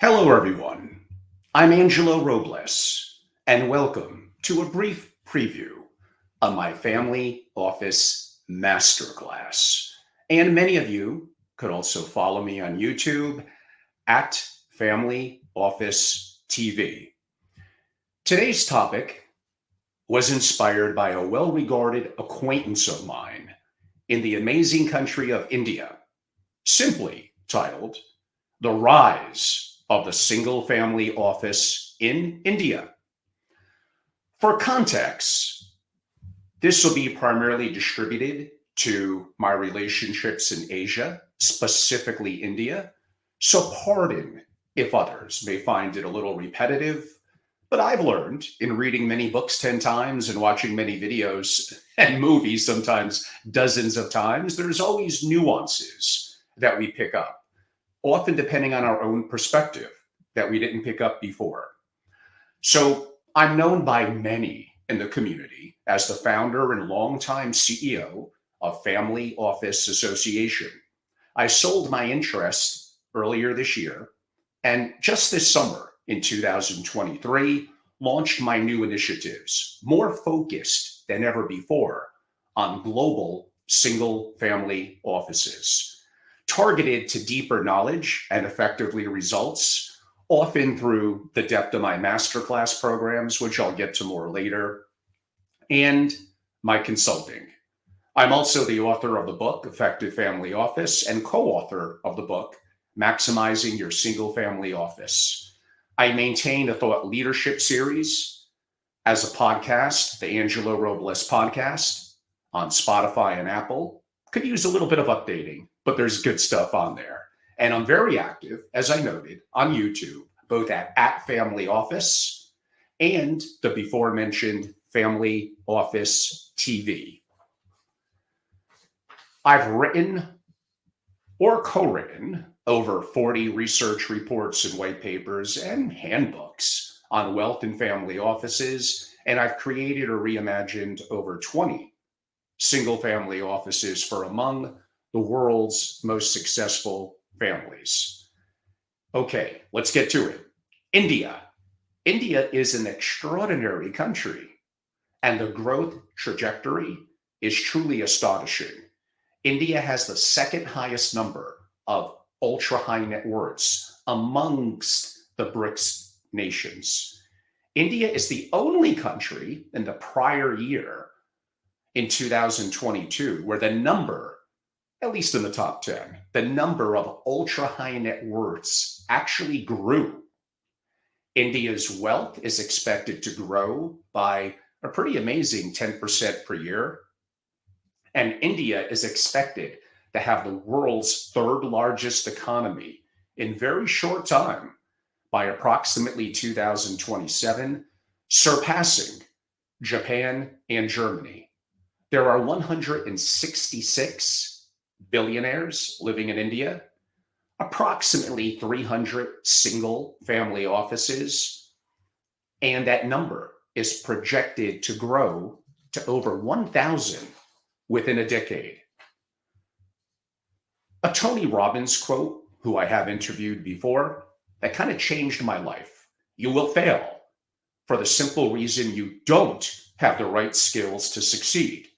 Hello, everyone. I'm Angelo Robles, and welcome to a brief preview of my Family Office Masterclass. And many of you could also follow me on YouTube at Family Office TV. Today's topic was inspired by a well regarded acquaintance of mine in the amazing country of India, simply titled The Rise of the Single Family Office in India. For context, this will be primarily distributed to my relationships in Asia, specifically India. So, pardon if others may find it a little repetitive, but I've learned in reading many books 10 times and watching many videos and movies, sometimes dozens of times, there's always nuances that we pick up, often depending on our own perspective that we didn't pick up before. So I'm known by many in the community as the founder and longtime CEO of Family Office Association. I sold my interest earlier this year, and just this summer in 2023, launched my new initiatives, more focused than ever before on global single family offices, targeted to deeper knowledge and effectively results, often through the depth of my masterclass programs, which I'll get to more later, and my consulting. I'm also the author of the book, Effective Family Office, and co author of the book, Maximizing Your Single Family Office. I maintain a thought leadership series as a podcast, the Angelo Robles Podcast, on Spotify and Apple. Could use a little bit of updating, but there's good stuff on there. And I'm very active, as I noted, on YouTube, both at Family Office and the before mentioned Family Office TV. I've written or co-written over 40 research reports and white papers and handbooks on wealth and family offices, and I've created or reimagined over 20 single family offices for among the world's most successful families. Okay, let's get to it. India. India is an extraordinary country, and the growth trajectory is truly astonishing. India has the second highest number of ultra high net worths amongst the BRICS nations. India is the only country in the prior year, in 2022, where the number, at least in the top 10, the number of ultra high net worths actually grew. India's wealth is expected to grow by a pretty amazing 10% per year. And India is expected to have the world's third largest economy in very short time by approximately 2027, surpassing Japan and Germany. There are 166 billionaires living in India, approximately 300 single family offices, and that number is projected to grow to over 1,000 within a decade. A Tony Robbins quote, who I have interviewed before, that kind of changed my life. You will fail for the simple reason you don't have the right skills to succeed,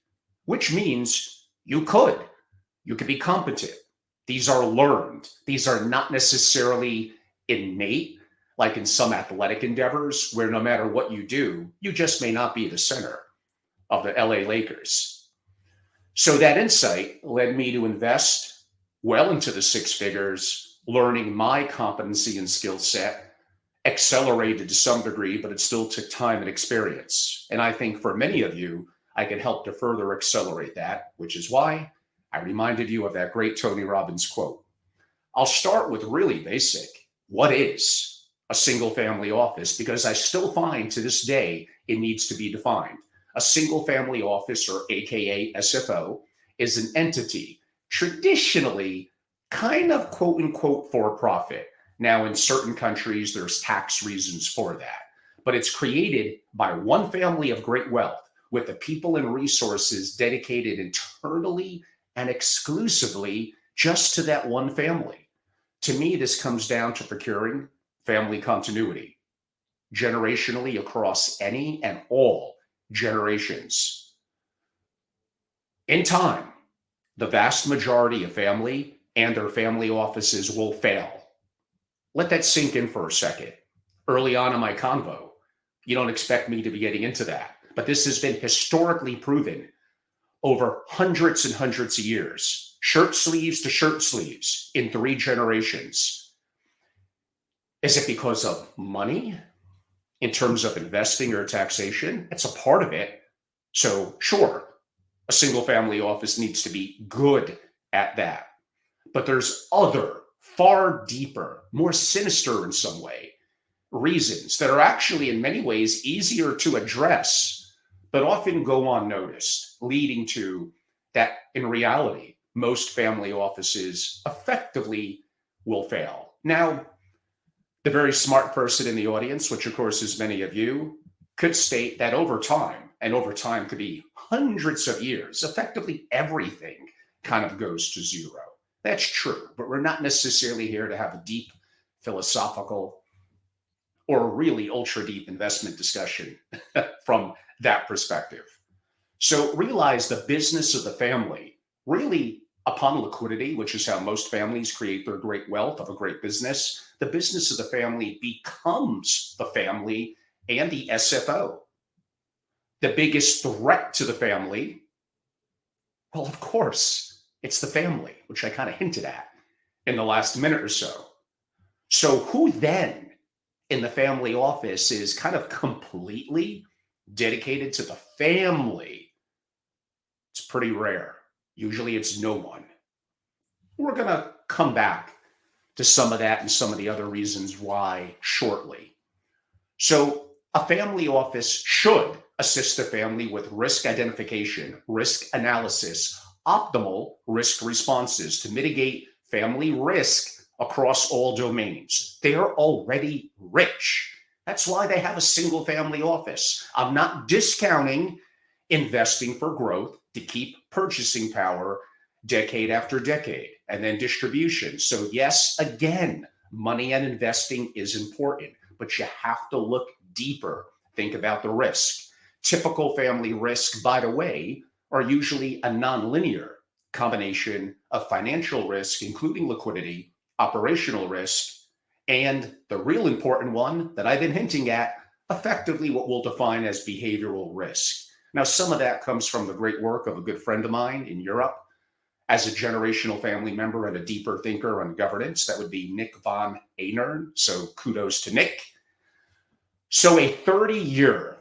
which means you could be competent. These are learned. These are not necessarily innate, like in some athletic endeavors where no matter what you do, you just may not be the center of the LA Lakers. So that insight led me to invest well into the six figures, learning my competency and skill set, accelerated to some degree, but it still took time and experience. And I think for many of you, I can help to further accelerate that, which is why I reminded you of that great Tony Robbins quote. I'll start with really basic. What is a single family office? Because I still find to this day it needs to be defined. A single family office, or AKA SFO, is an entity traditionally kind of quote unquote for profit. Now, in certain countries, there's tax reasons for that, but it's created by one family of great wealth with the people and resources dedicated internally and exclusively just to that one family. To me, this comes down to procuring family continuity, generationally across any and all generations. In time, the vast majority of family and their family offices will fail. Let that sink in for a second. Early on in my convo, you don't expect me to be getting into that, but this has been historically proven over hundreds and hundreds of years, shirt sleeves to shirt sleeves in 3 generations. Is it because of money in terms of investing or taxation? It's a part of it. So, sure, a single family office needs to be good at that. But there's other, far deeper, more sinister in some way, reasons that are actually in many ways easier to address, but often go unnoticed, leading to that in reality, most family offices effectively will fail. Now, the very smart person in the audience, which of course is many of you, could state that over time, and over time could be hundreds of years, effectively everything kind of goes to zero. That's true, but we're not necessarily here to have a deep philosophical or really ultra deep investment discussion from that perspective. So realize the business of the family really upon liquidity, which is how most families create their great wealth of a great business, the business of the family becomes the family and the SFO. The biggest threat to the family, well, of course, it's the family, which I kind of hinted at in the last minute or so. So who then in the family office is kind of completely dedicated to the family? It's pretty rare. Usually it's no one. We're going to come back to some of that and some of the other reasons why shortly. So a family office should assist the family with risk identification, risk analysis, optimal risk responses to mitigate family risk across all domains. They are already rich. That's why they have a single family office. I'm not discounting investing for growth to keep purchasing power decade after decade, and then distribution. So yes, again, money and investing is important, but you have to look deeper. Think about the risk. Typical family risks, by the way, are usually a nonlinear combination of financial risk, including liquidity, operational risk, and the real important one that I've been hinting at, effectively what we'll define as behavioral risk. Now, some of that comes from the great work of a good friend of mine in Europe as a generational family member and a deeper thinker on governance. That would be Nick von Einern. So kudos to Nick. So a 30-year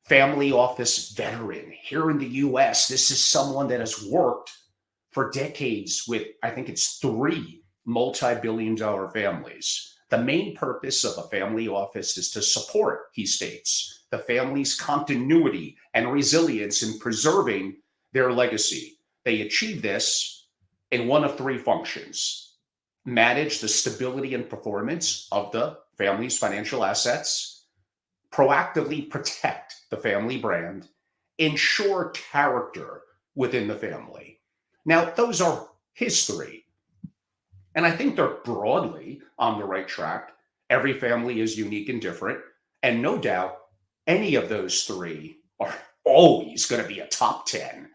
family office veteran here in the US, this is someone that has worked for decades with, I think it's 3 multi-billion-dollar families. The main purpose of a family office is to support, he states, the family's continuity and resilience in preserving their legacy. They achieve this in one of 3 functions: manage the stability and performance of the family's financial assets, proactively protect the family brand, ensure character within the family. Now, those are his 3. And I think they're broadly on the right track. Every family is unique and different. And no doubt, any of those 3 are always going to be a top 10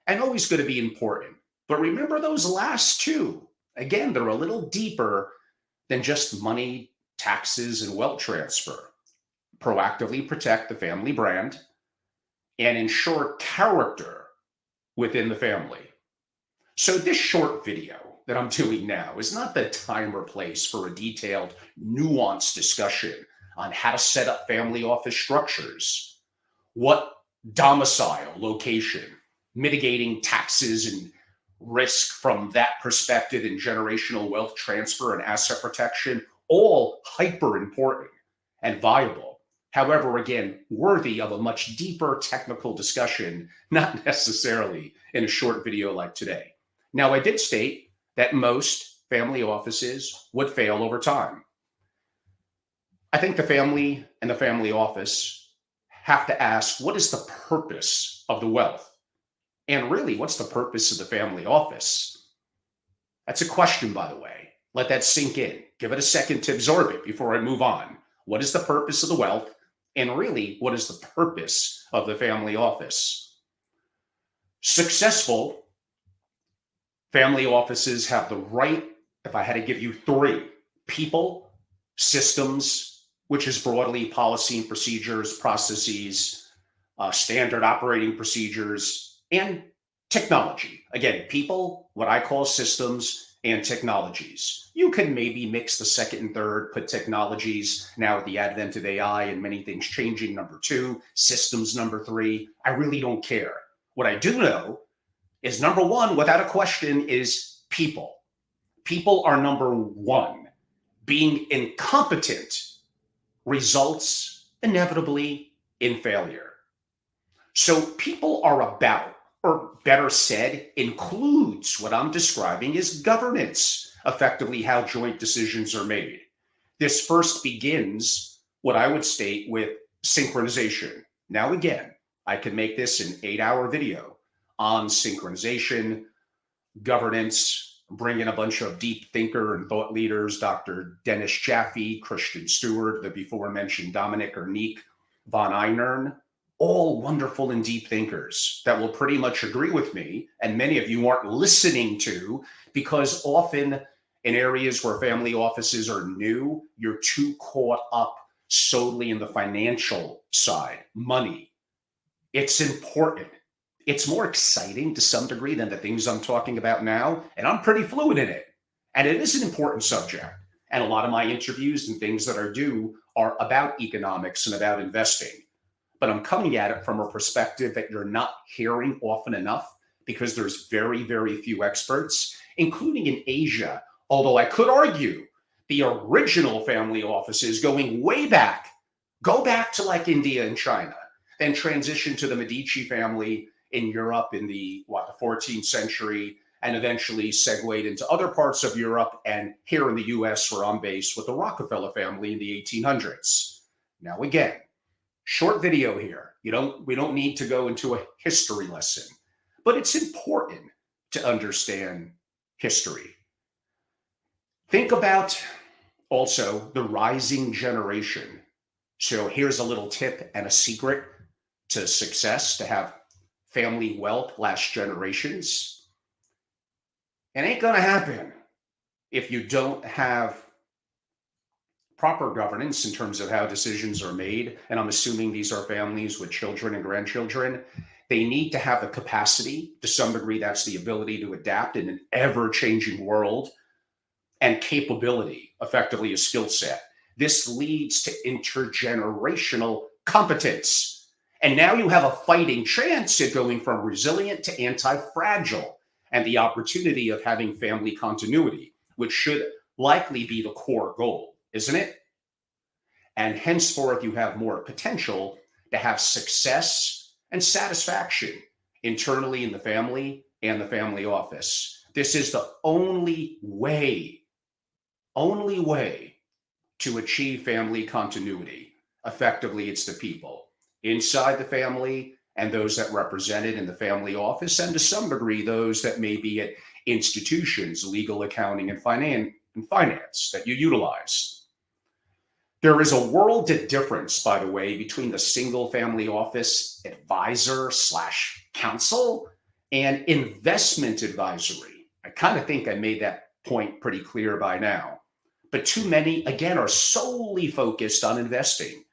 and always going to be important. But remember those last 2. Again, they're a little deeper than just money, taxes, and wealth transfer. Proactively protect the family brand and ensure character within the family. So this short video that I'm doing now is not the time or place for a detailed, nuanced discussion on how to set up family office structures, what domicile, location, mitigating taxes and risk from that perspective in generational wealth transfer and asset protection, all hyper important and viable. However, again, worthy of a much deeper technical discussion, not necessarily in a short video like today. Now, I did state that most family offices would fail over time. I think the family and the family office have to ask, what is the purpose of the wealth? And really, what's the purpose of the family office? That's a question, by the way. Let that sink in. give it a second to absorb it before I move on. What is the purpose of the wealth? And really, what is the purpose of the family office? Successful family offices have the right, if I had to give you three: people, systems, which is broadly policy and procedures, processes, standard operating procedures, and technology. Again, people, what I call systems, and technologies. You can maybe mix the second and third, put technologies now with the advent of AI and many things changing, number two, systems, number three. I really don't care. What I do know is number one, without a question, is people. People are number one. Being incompetent results inevitably in failure. So people are about, or better said, includes what I'm describing as governance, effectively how joint decisions are made. This first begins, what I would state, with synchronization. Now, again, I could make this an 8-hour video on synchronization, governance, bring in a bunch of deep thinker and thought leaders, Dr. Dennis Jaffe, Christian Stewart, the before mentioned Dominic or Niek von Einern, all wonderful and deep thinkers that will pretty much agree with me. And many of you aren't listening to, because often in areas where family offices are new, you're too caught up solely in the financial side, money. It's important. It's more exciting to some degree than the things I'm talking about now, and I'm pretty fluid in it. And it is an important subject. And a lot of my interviews and things that I do are about economics and about investing. But I'm coming at it from a perspective that you're not hearing often enough, because there's very, very few experts, including in Asia. Although I could argue the original family offices going way back, go back to like India and China, then transition to the Medici family in Europe in the 14th century, and eventually segued into other parts of Europe, and here in the US where I'm based with the Rockefeller family in the 1800s. Now again, short video here. We don't need to go into a history lesson, but it's important to understand history. Think about also the rising generation. So here's a little tip and a secret to success: to have family wealth last generations. It ain't gonna happen if you don't have proper governance in terms of how decisions are made. And I'm assuming these are families with children and grandchildren. They need to have the capacity, to some degree, that's the ability to adapt in an ever-changing world, and capability, effectively a skill set. This leads to intergenerational competence. And now you have a fighting chance at going from resilient to anti-fragile, and the opportunity of having family continuity, which should likely be the core goal, isn't it? And henceforth, you have more potential to have success and satisfaction internally in the family and the family office. This is the only way to achieve family continuity. Effectively, it's the people inside the family and those that represent it in the family office, and to some degree, those that may be at institutions, legal, accounting, and finance that you utilize. There is a world of difference, by the way, between the single family office advisor / counsel and investment advisory. I kind of think I made that point pretty clear by now. But too many, again, are solely focused on investing.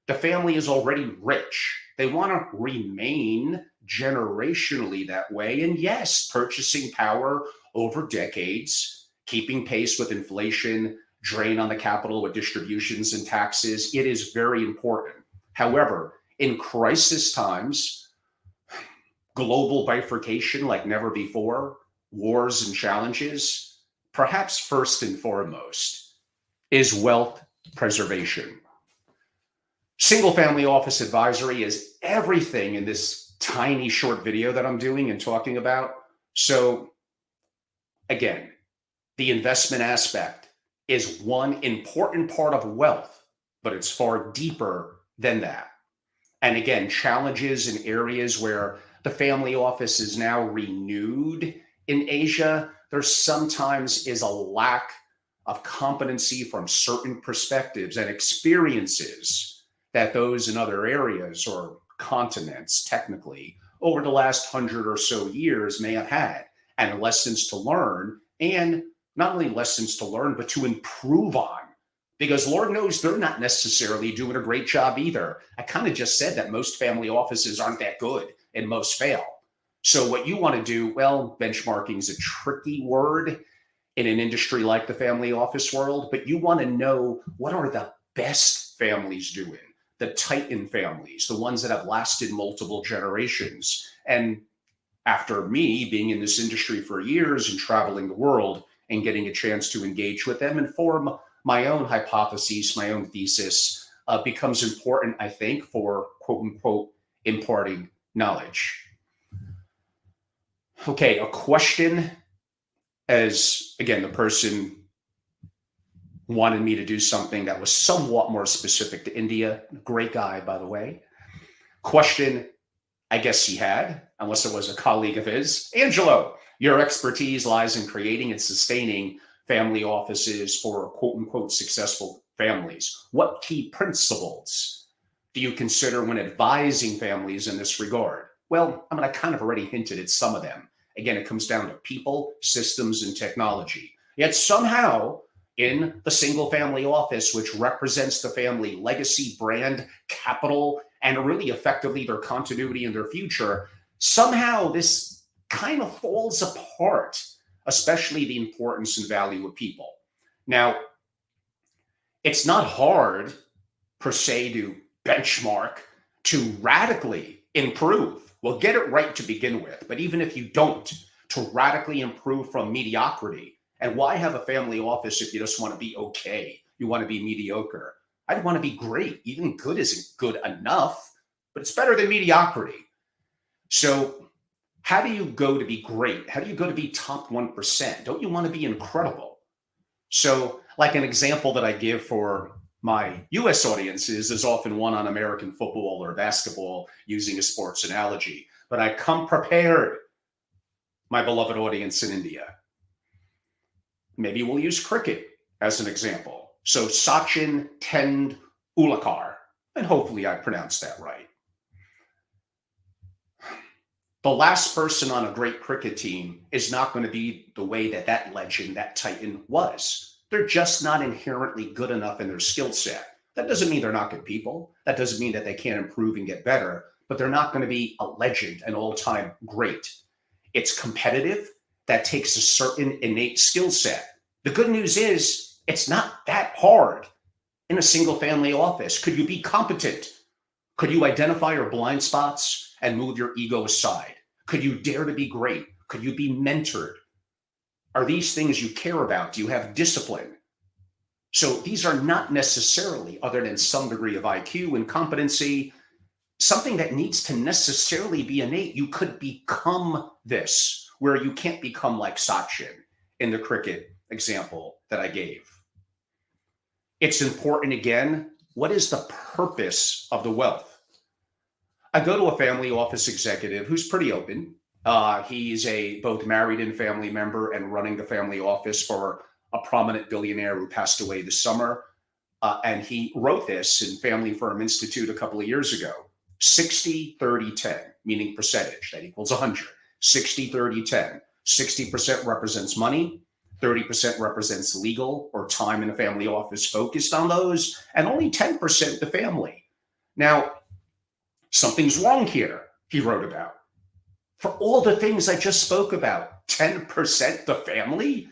The family is already rich. They want to remain generationally that way. And yes, purchasing power over decades, keeping pace with inflation, drain on the capital with distributions and taxes. It is very important. However, in crisis times, global bifurcation like never before, wars and challenges, perhaps first and foremost is wealth preservation. Single family office advisory is everything in this tiny short video that I'm doing and talking about. So again, the investment aspect is one important part of wealth, but it's far deeper than that. And again, challenges in areas where the family office is now renewed in Asia, there sometimes is a lack of competency from certain perspectives and experiences that those in other areas or continents, technically, over the last 100 or so years may have had, and lessons to learn, and not only lessons to learn, but to improve on. Because Lord knows they're not necessarily doing a great job either. I kind of just said that most family offices aren't that good and most fail. So, what you want to do, well, benchmarking is a tricky word in an industry like the family office world, but you want to know what are the best families doing, the Titan families, the ones that have lasted multiple generations. And after me being in this industry for years and traveling the world and getting a chance to engage with them and form my own hypotheses, my own thesis, becomes important, I think, for quote unquote imparting knowledge. Okay, a question, as again, the person wanted me to do something that was somewhat more specific to India. Great guy, by the way. Question, I guess he had, unless it was a colleague of his. Angelo, your expertise lies in creating and sustaining family offices for quote unquote successful families. What key principles do you consider when advising families in this regard? Well, I kind of already hinted at some of them. Again, it comes down to people, systems, and technology. Yet somehow, in the single family office, which represents the family legacy, brand, capital, and really effectively their continuity and their future, somehow this kind of falls apart, especially the importance and value of people. Now, it's not hard per se to benchmark, to radically improve. Well, get it right to begin with. But even if you don't, to radically improve from mediocrity. And why have a family office if you just want to be okay? You want to be mediocre. I'd want to be great. Even good isn't good enough, but it's better than mediocrity. So how do you go to be great? How do you go to be top 1%? Don't you want to be incredible? So like an example that I give for my US audiences is often one on American football or basketball using a sports analogy, but I come prepared, my beloved audience in India. Maybe we'll use cricket as an example. So Sachin Tendulkar, and hopefully I pronounced that right. The last person on a great cricket team is not going to be the way that that legend, that Titan was. They're just not inherently good enough in their skill set. That doesn't mean they're not good people. That doesn't mean that they can't improve and get better, but they're not going to be a legend, an all-time great. It's competitive. That takes a certain innate skill set. The good news is it's not that hard in a single family office. Could you be competent? Could you identify your blind spots and move your ego aside? Could you dare to be great? Could you be mentored? Are these things you care about? Do you have discipline? So these are not necessarily, other than some degree of IQ and competency, something that needs to necessarily be innate. You could become this, where you can't become like Sachin in the cricket example that I gave. It's important, again, what is the purpose of the wealth? I go to a family office executive who's pretty open. He's a both married and family member and running the family office for a prominent billionaire who passed away this summer. And he wrote this in Family Firm Institute a couple of years ago. 60, 30, 10, meaning percentage. That equals 100. 60, 30, 10. 60% represents money. 30% represents legal or time in a family office focused on those. And only 10% the family. Now, something's wrong here, he wrote about. For all the things I just spoke about, 10% the family?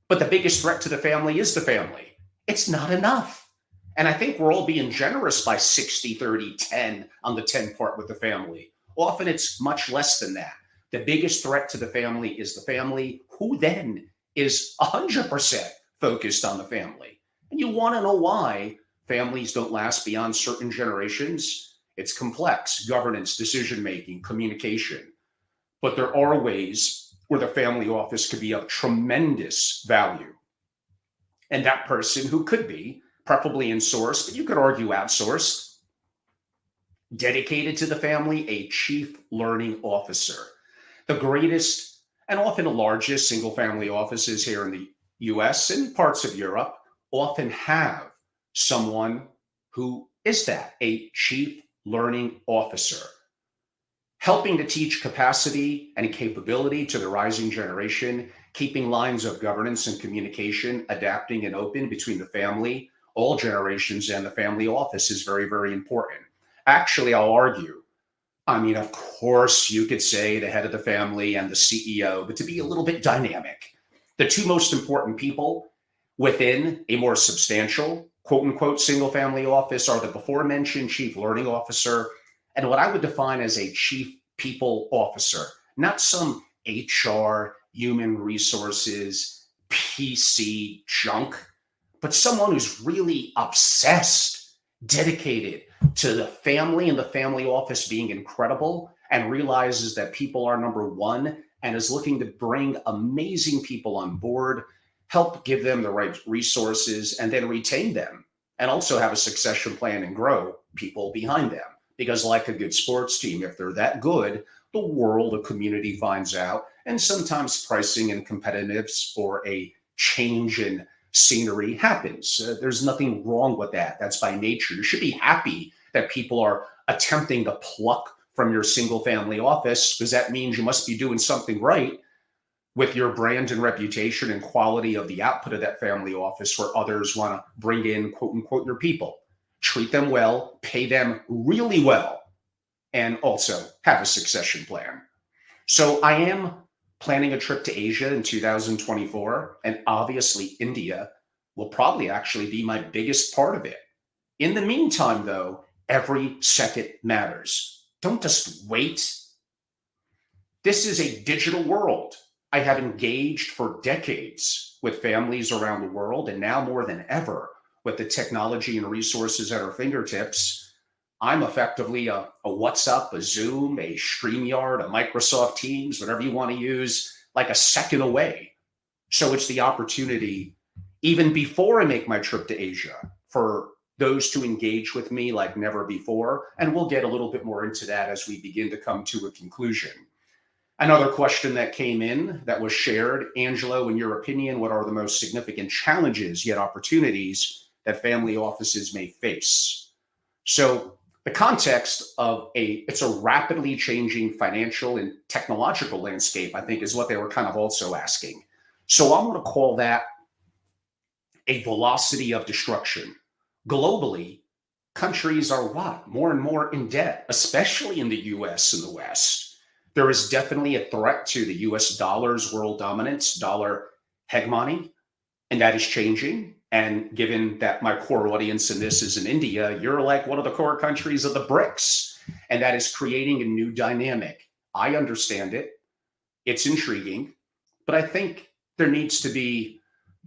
But the biggest threat to the family is the family. It's not enough. And I think we're all being generous by 60, 30, 10 on the 10 part with the family. Often it's much less than that. The biggest threat to the family is the family, who then is 100% focused on the family. And you want to know why families don't last beyond certain generations? It's complex: governance, decision-making, communication. But there are ways where the family office could be of tremendous value. And that person, who could be preferably insourced, but you could argue outsourced, dedicated to the family, a chief learning officer. The greatest and often the largest single family offices here in the US and parts of Europe often have someone who is that, a chief learning officer, helping to teach capacity and capability to the rising generation, keeping lines of governance and communication adapting and open between the family, all generations, and the family office is very, very important. Actually, I'll argue. I mean, of course, you could say the head of the family and the CEO, but to be a little bit dynamic, the two most important people within a more substantial, quote unquote, single family office are the before mentioned chief learning officer and what I would define as a chief people officer, not some HR, human resources, PC junk, but someone who's really obsessed, dedicated to the family and the family office being incredible and realizes that people are number one and is looking to bring amazing people on board, help give them the right resources, and then retain them and also have a succession plan and grow people behind them. Because, like a good sports team, if they're that good, the world, the community finds out, and sometimes pricing and competitiveness or a change in scenery happens. There's nothing wrong with that. That's by nature. You should be happy that people are attempting to pluck from your single family office because that means you must be doing something right with your brand and reputation and quality of the output of that family office where others want to bring in, quote unquote, your people. Treat them well, pay them really well, and also have a succession plan. So I am planning a trip to Asia in 2024, and obviously India will probably actually be my biggest part of it. In the meantime, though, every second matters. Don't just wait. This is a digital world. I have engaged for decades with families around the world, and now more than ever, with the technology and resources at our fingertips, I'm effectively a WhatsApp, a Zoom, a StreamYard, a Microsoft Teams, whatever you want to use, like a second away. So it's the opportunity, even before I make my trip to Asia, for those to engage with me like never before. And we'll get a little bit more into that as we begin to come to a conclusion. Another question that came in that was shared, Angelo, in your opinion, what are the most significant challenges yet opportunities that family offices may face? So the context of it's a rapidly changing financial and technological landscape, I think, is what they were kind of also asking. So I'm going to call that a velocity of destruction. Globally, countries are what? More and more in debt, especially in the US and the West. There is definitely a threat to the US dollar's world dominance, dollar hegemony, and that is changing. And given that my core audience in this is in India, you're like one of the core countries of the BRICS, and that is creating a new dynamic. I understand it. It's intriguing, but I think there needs to be,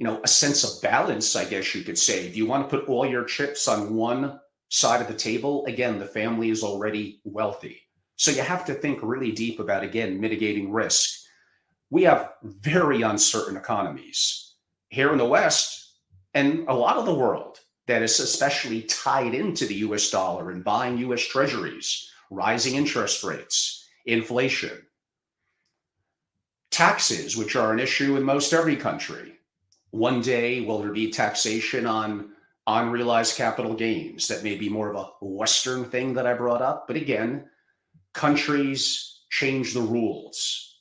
a sense of balance, I guess you could say. Do you want to put all your chips on one side of the table? Again, the family is already wealthy. So you have to think really deep about, again, mitigating risk. We have very uncertain economies here in the West and a lot of the world that is especially tied into the US dollar and buying US treasuries, rising interest rates, inflation, taxes, which are an issue in most every country. One day, will there be taxation on unrealized capital gains? That may be more of a Western thing that I brought up. But again, countries change the rules.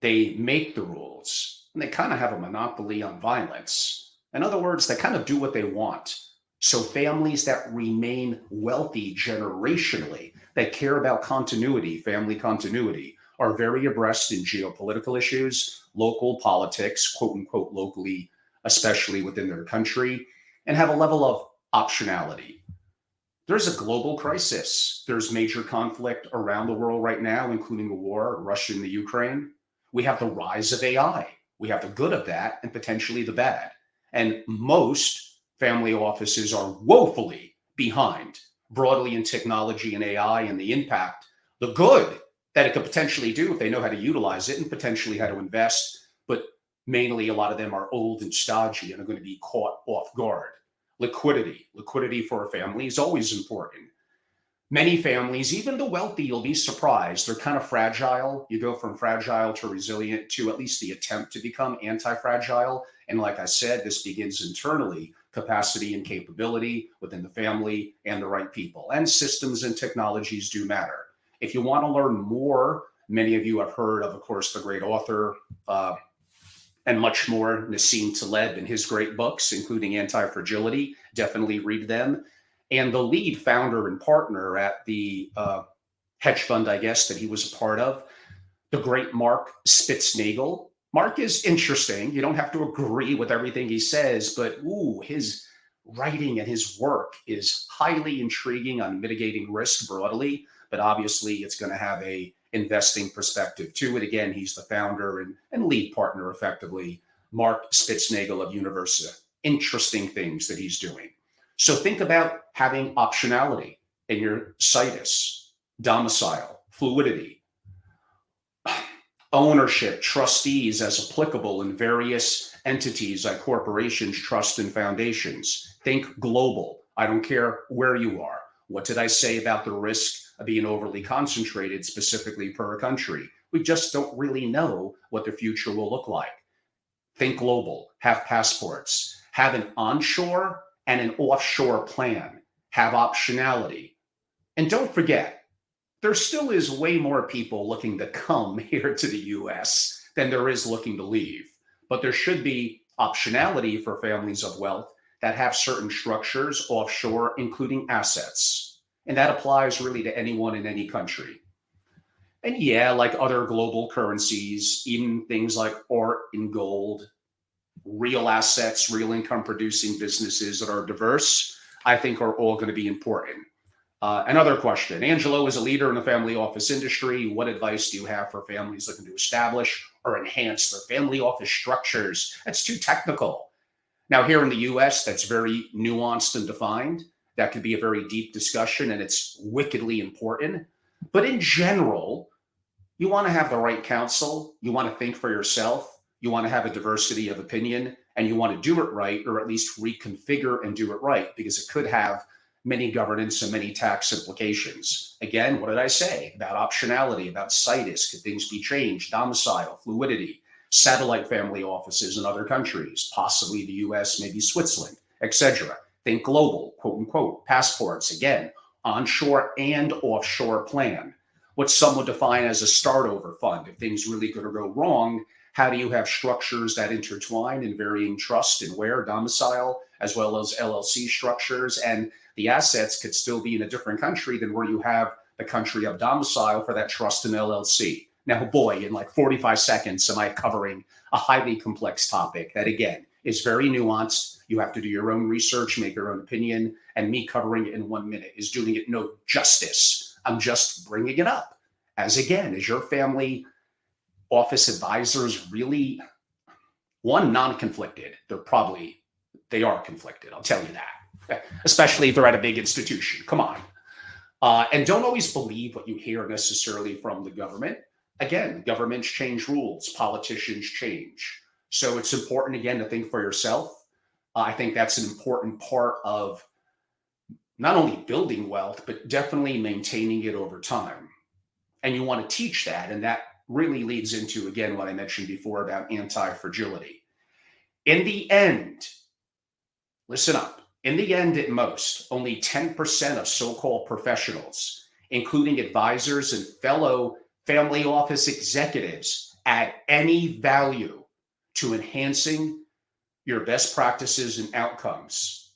They make the rules, and they kind of have a monopoly on violence. In other words, they kind of do what they want. So families that remain wealthy generationally, that care about continuity, family continuity, are very abreast in geopolitical issues, local politics, quote unquote, locally, especially within their country, and have a level of optionality. There's a global crisis. There's major conflict around the world right now, including the war, Russia and the Ukraine. We have the rise of AI. We have the good of that and potentially the bad. And most family offices are woefully behind broadly in technology and AI and the impact, the good that it could potentially do if they know how to utilize it and potentially how to invest. But mainly a lot of them are old and stodgy and are going to be caught off guard. Liquidity for a family is always important. Many families, even the wealthy, you'll be surprised, they're kind of fragile. You go from fragile to resilient to at least the attempt to become anti-fragile. And like I said, this begins internally, capacity and capability within the family and the right people. And systems and technologies do matter. If you want to learn more, many of you have heard of course, the great author and much more, Nassim Taleb and his great books, including Anti-Fragility. Definitely read them. And the lead founder and partner at the hedge fund, I guess, that he was a part of, the great Mark Spitznagel. Mark is interesting. You don't have to agree with everything he says, but his writing and his work is highly intriguing on mitigating risk broadly. But obviously, it's going to have a investing perspective to it. Again, he's the founder and lead partner, effectively, Mark Spitznagel of Universia. Interesting things that he's doing. So think about having optionality in your situs, domicile, fluidity, ownership, trustees as applicable in various entities like corporations, trusts, and foundations. Think global. I don't care where you are. What did I say about the risk of being overly concentrated specifically per country? We just don't really know what the future will look like. Think global, have passports, have an onshore and an offshore plan, have optionality. And don't forget, there still is way more people looking to come here to the US than there is looking to leave. But there should be optionality for families of wealth that have certain structures offshore, including assets. And that applies really to anyone in any country. And yeah, like other global currencies, even things like art and gold, real assets, real income producing businesses that are diverse, I think are all going to be important. Another question. Angelo is a leader in the family office industry. What advice do you have for families looking to establish or enhance their family office structures? That's too technical. Now, here in the US, that's very nuanced and defined. That could be a very deep discussion, and it's wickedly important. But in general, you want to have the right counsel. You want to think for yourself. You want to have a diversity of opinion, and you want to do it right, or at least reconfigure and do it right, because it could have many governance and many tax implications. Again, what did I say about optionality, about situs? Could things be changed? Domicile, fluidity, satellite family offices in other countries, possibly the US, maybe Switzerland, etc. Think global, quote unquote, passports, again, onshore and offshore plan. What some would define as a start over fund. If things really going to go wrong, how do you have structures that intertwine in varying trust and where domicile, as well as LLC structures, and the assets could still be in a different country than where you have the country of domicile for that trust and LLC. Now, boy, in like 45 seconds, am I covering a highly complex topic that, again, is very nuanced. You have to do your own research, make your own opinion, and me covering it in 1 minute is doing it no justice. I'm just bringing it up. As again, is your family office advisors really, one, non-conflicted? They are conflicted, I'll tell you that, especially if they're at a big institution. Come on. And don't always believe what you hear necessarily from the government. Again, governments change rules, politicians change. So it's important, again, to think for yourself. I think that's an important part of not only building wealth, but definitely maintaining it over time. And you want to teach that. And that really leads into, again, what I mentioned before about anti-fragility. In the end, listen up. In the end, at most, only 10% of so-called professionals, including advisors and fellow family office executives, add any value to enhancing your best practices and outcomes.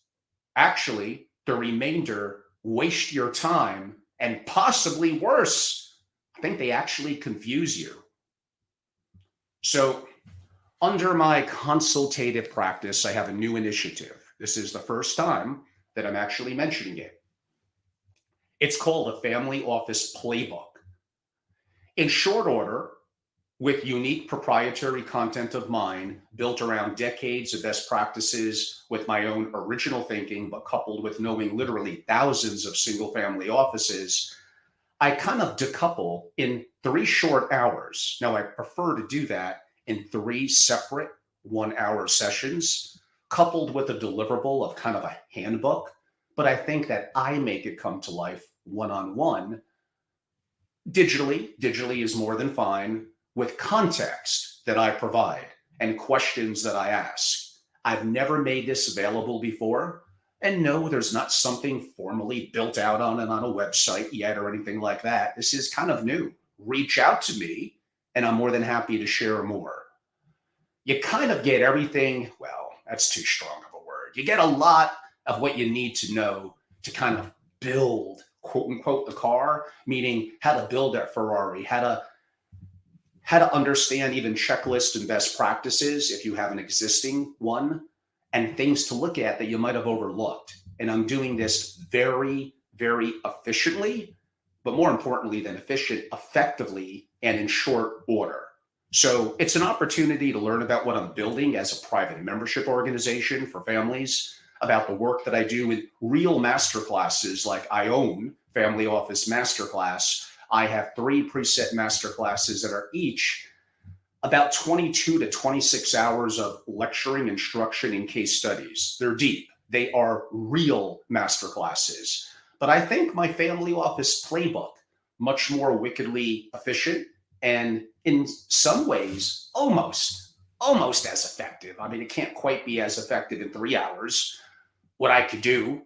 Actually, the remainder waste your time, and possibly worse, I think they actually confuse you. So, under my consultative practice, I have a new initiative. This is the first time that I'm actually mentioning it. It's called the Family Office Playbook. In short order, with unique proprietary content of mine built around decades of best practices with my own original thinking, but coupled with knowing literally thousands of single family offices, I kind of decouple in 3 short hours. Now, I prefer to do that in 3 separate 1-hour sessions, coupled with a deliverable of kind of a handbook. But I think that I make it come to life one-on-one digitally. Digitally is more than fine, with context that I provide. and questions that I ask. I've never made this available before. And no, there's not something formally built out on a website yet or anything like that. This is kind of new. Reach out to me, and I'm more than happy to share more. You kind of get everything, well, that's too strong of a word. You get a lot of what you need to know to kind of build, quote unquote, the car, meaning how to build that Ferrari, how to understand even checklists and best practices if you have an existing one, and things to look at that you might have overlooked. And I'm doing this very, very efficiently, but more importantly than efficient, effectively and in short order. So it's an opportunity to learn about what I'm building as a private membership organization for families, about the work that I do with real masterclasses, like I own Family Office Masterclass. I have 3 preset masterclasses that are each about 22 to 26 hours of lecturing, instruction, and case studies. They're deep. They are real masterclasses. But I think my Family Office playbook, much more wickedly efficient and in some ways almost as effective. I mean, it can't quite be as effective in 3 hours, what I could do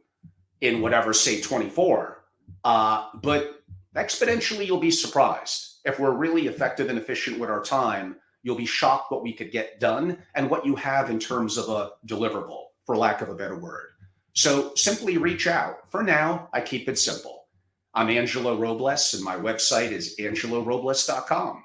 in whatever, say 24. But exponentially, you'll be surprised. If we're really effective and efficient with our time, you'll be shocked what we could get done and what you have in terms of a deliverable, for lack of a better word. So simply reach out. For now, I keep it simple. I'm Angelo Robles, and my website is angelorobles.com.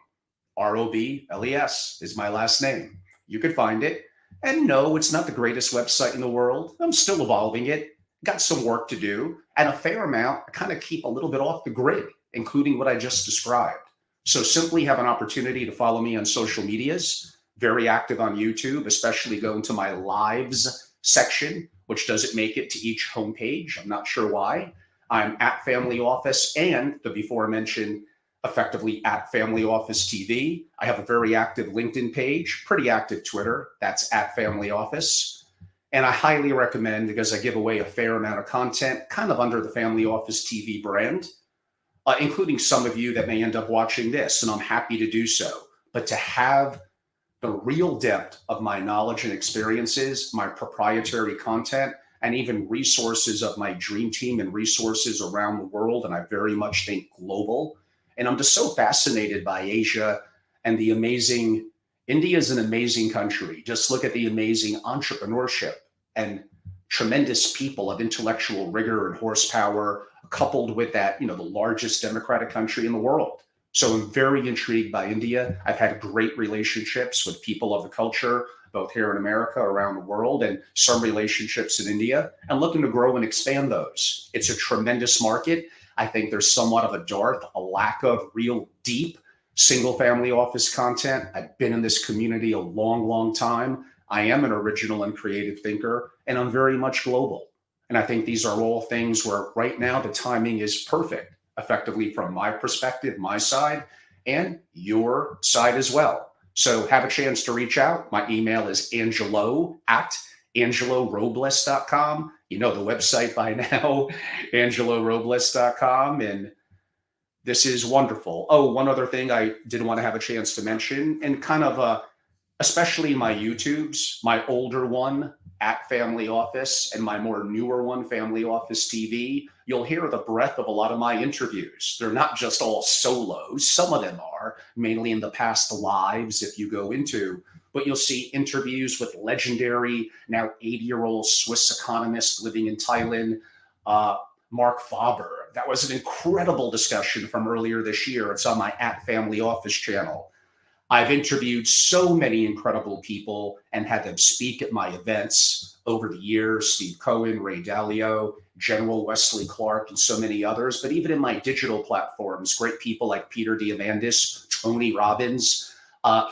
ROBLES is my last name. You could find it. And no, it's not the greatest website in the world. I'm still evolving it. Got some work to do, and a fair amount. I kind of keep a little bit off the grid, including what I just described. So simply have an opportunity to follow me on social medias. Very active on YouTube, especially go into my lives section, which doesn't make it to each homepage. I'm not sure why. I'm at Family Office and the before mentioned effectively at Family Office TV. I have a very active LinkedIn page, pretty active Twitter. That's at Family Office. And I highly recommend, because I give away a fair amount of content kind of under the Family Office TV brand, including some of you that may end up watching this, and I'm happy to do so. But to have the real depth of my knowledge and experiences, my proprietary content, and even resources of my dream team and resources around the world, and I very much think global. And I'm just so fascinated by Asia and the amazing, India is an amazing country. Just look at the amazing entrepreneurship and tremendous people of intellectual rigor and horsepower, coupled with that, the largest democratic country in the world. So I'm very intrigued by India. I've had great relationships with people of the culture, both here in America, around the world, and some relationships in India, and looking to grow and expand those. It's a tremendous market. I think there's somewhat of a dearth, a lack of real deep single family office content. I've been in this community a long, long time. I am an original and creative thinker, and I'm very much global. And I think these are all things where right now the timing is perfect, effectively from my perspective, my side, and your side as well. So have a chance to reach out. My email is angelo@angelorobles.com. You know the website by now, angelorobles.com. And this is wonderful. Oh, one other thing I did want to have a chance to mention, and kind of especially my YouTubes, my older one at Family Office and my more newer one, Family Office TV, you'll hear the breadth of a lot of my interviews. They're not just all solos. Some of them are, mainly in the past lives if you go into, but you'll see interviews with legendary, now 80-year-old Swiss economist living in Thailand, Mark Faber. That was an incredible discussion from earlier this year. It's on my at Family Office channel. I've interviewed so many incredible people and had them speak at my events over the years: Steve Cohen, Ray Dalio, General Wesley Clark, and so many others. But even in my digital platforms, great people like Peter Diamandis, Tony Robbins,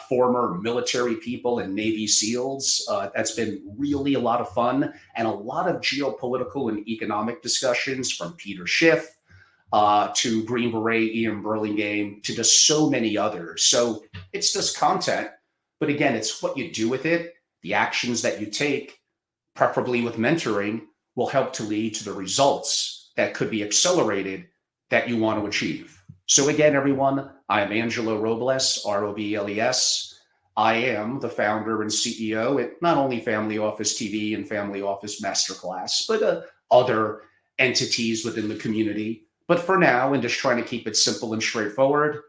former military people and Navy SEALs. That's been really a lot of fun, and a lot of geopolitical and economic discussions from Peter Schiff, to Green Beret, Ian Burlingame, to just so many others. So it's just content, but again, it's what you do with it. The actions that you take, preferably with mentoring, will help to lead to the results that could be accelerated that you want to achieve. So again, everyone, I am Angelo Robles, ROBLES. I am the founder and CEO at not only Family Office TV and Family Office Masterclass, but other entities within the community. But for now, and just trying to keep it simple and straightforward,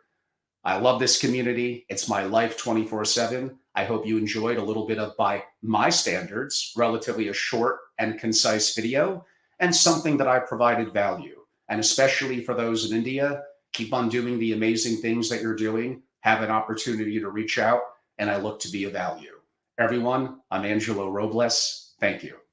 I love this community. It's my life 24/7. I hope you enjoyed a little bit of, by my standards, relatively a short and concise video and something that I provided value. And especially for those in India, keep on doing the amazing things that you're doing. Have an opportunity to reach out, and I look to be of value. Everyone, I'm Angelo Robles. Thank you.